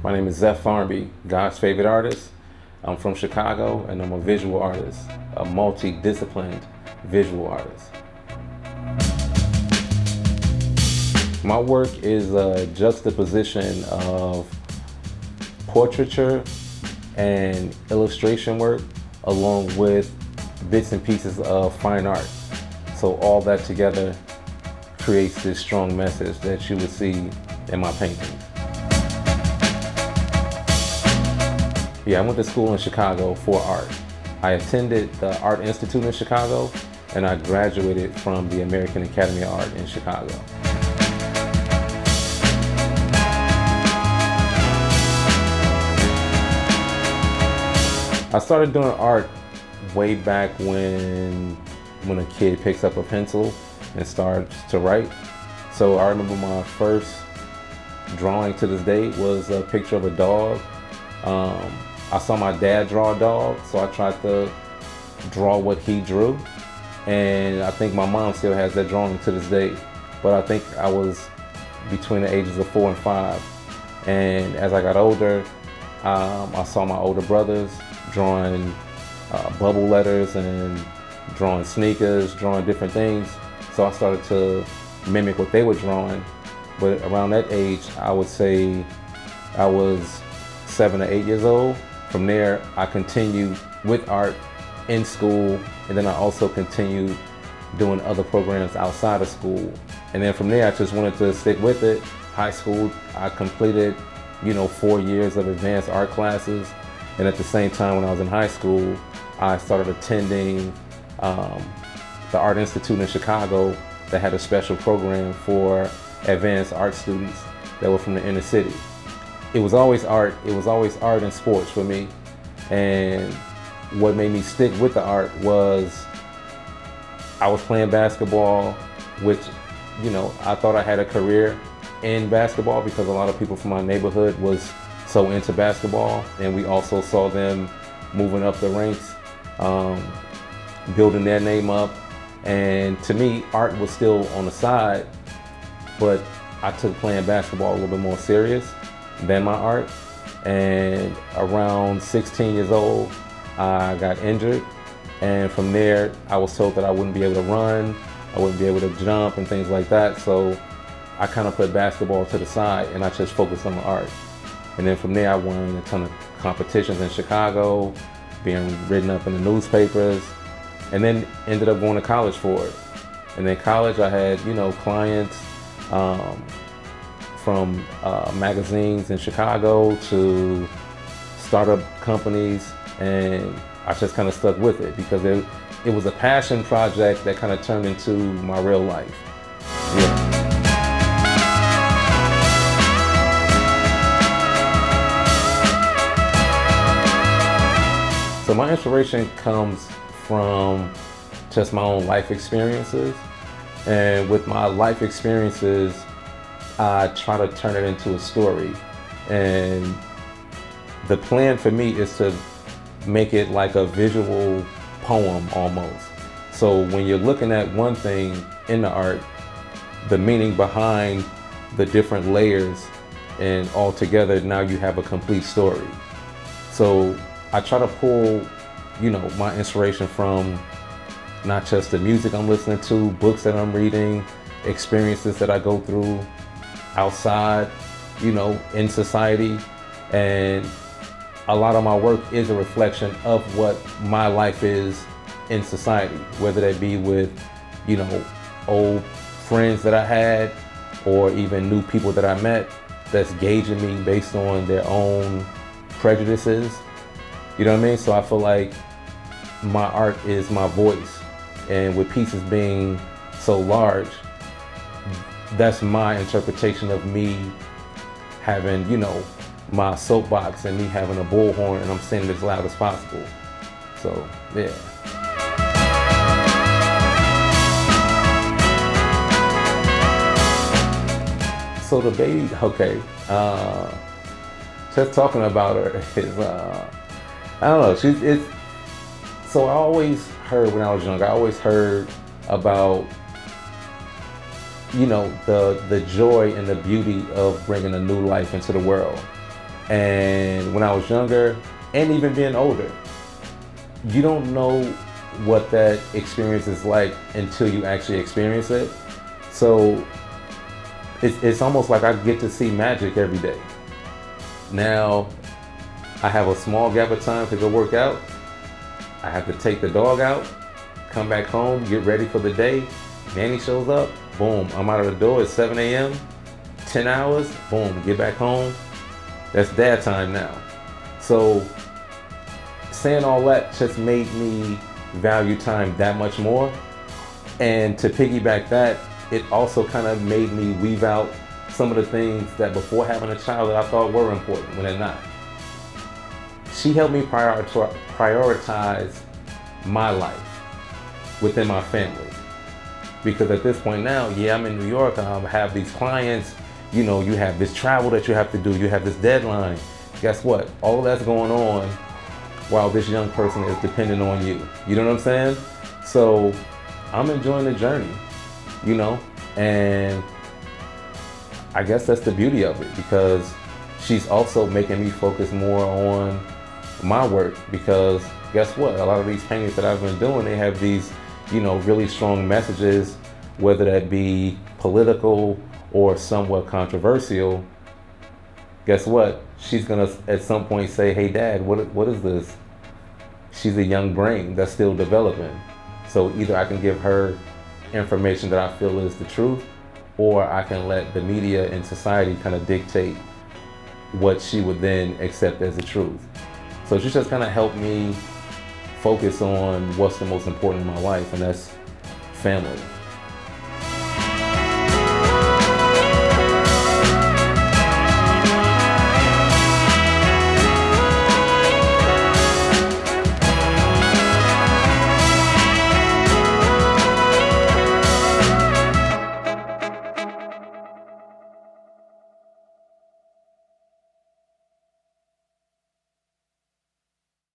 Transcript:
My name is Zeph Farmby, God's favorite artist. I'm from Chicago and I'm a visual artist, a multi-disciplined visual artist. My work is a juxtaposition of portraiture and illustration work along with bits and pieces of fine art. So all that together creates this strong message that you would see in my paintings. Yeah, I went to school in Chicago for art. I attended the Art Institute in Chicago and I graduated from the American Academy of Art in Chicago. I started doing art way back when a kid picks up a pencil and starts to write. So I remember my first drawing to this day was a picture of a dog. I saw my dad draw a dog, so I tried to draw what he drew. And I think my mom still has that drawing to this day. But I think I was between the ages of 4 and 5. And as I got older, I saw my older brothers drawing bubble letters and drawing sneakers, drawing different things. So I started to mimic what they were drawing. But around that age, I would say I was 7 or 8 years old. From there, I continued with art in school, and then I also continued doing other programs outside of school. And then from there, I just wanted to stick with it. High school, I completed, 4 years of advanced art classes. And at the same time, when I was in high school, I started attending the Art Institute in Chicago that had a special program for advanced art students that were from the inner city. It was always art. It was always art and sports for me. And what made me stick with the art was I was playing basketball, which, I thought I had a career in basketball because a lot of people from my neighborhood was so into basketball. And we also saw them moving up the ranks, building their name up. And to me, art was still on the side, but I took playing basketball a little bit more serious than my art. And around 16 years old, I got injured. And from there, I was told that I wouldn't be able to run, I wouldn't be able to jump and things like that. So I kind of put basketball to the side and I just focused on the art. And then from there, I won a ton of competitions in Chicago, being written up in the newspapers, and then ended up going to college for it. And then college, I had, clients from magazines in Chicago to startup companies, and I just kind of stuck with it because it was a passion project that kind of turned into my real life. Yeah. So my inspiration comes from just my own life experiences. And with my life experiences, I try to turn it into a story. And the plan for me is to make it like a visual poem almost. So when you're looking at one thing in the art, the meaning behind the different layers, and all together now you have a complete story. So I try to pull, my inspiration from not just the music I'm listening to, books that I'm reading, experiences that I go through outside, in society. And a lot of my work is a reflection of what my life is in society, whether that be with, old friends that I had or even new people that I met that's gauging me based on their own prejudices. You know what I mean? So I feel like my art is my voice. And with pieces being so large, that's my interpretation of me having, my soapbox and me having a bullhorn and I'm saying it as loud as possible. So, yeah. So the baby, okay, just talking about her is, I don't know, so I always heard when I was young, I always heard about the joy and the beauty of bringing a new life into the world. And when I was younger, and even being older, you don't know what that experience is like until you actually experience it. So it's almost like I get to see magic every day. Now, I have a small gap of time to go work out. I have to take the dog out, come back home, get ready for the day. Nanny shows up, boom, I'm out of the door at 7 a.m., 10 hours, boom, get back home. That's dad time now. So saying all that just made me value time that much more. And to piggyback that, it also kind of made me weave out some of the things that before having a child that I thought were important when they're not. She helped me prioritize my life within my family. Because at this point now, yeah, I'm in New York, I have these clients, you know, you have this travel that you have to do, you have this deadline. Guess what? All that's going on while this young person is dependent on you. You know what I'm saying? So I'm enjoying the journey, you know, and I guess that's the beauty of it, because she's also making me focus more on my work, because guess what? A lot of these paintings that I've been doing, they have these, you know, really strong messages, whether that be political or somewhat controversial. Guess what? She's gonna at some point say, hey dad, what is this? She's a young brain that's still developing. So either I can give her information that I feel is the truth, or I can let the media and society kind of dictate what she would then accept as the truth. So she just kind of helped me focus on what's the most important in my life, and that's family.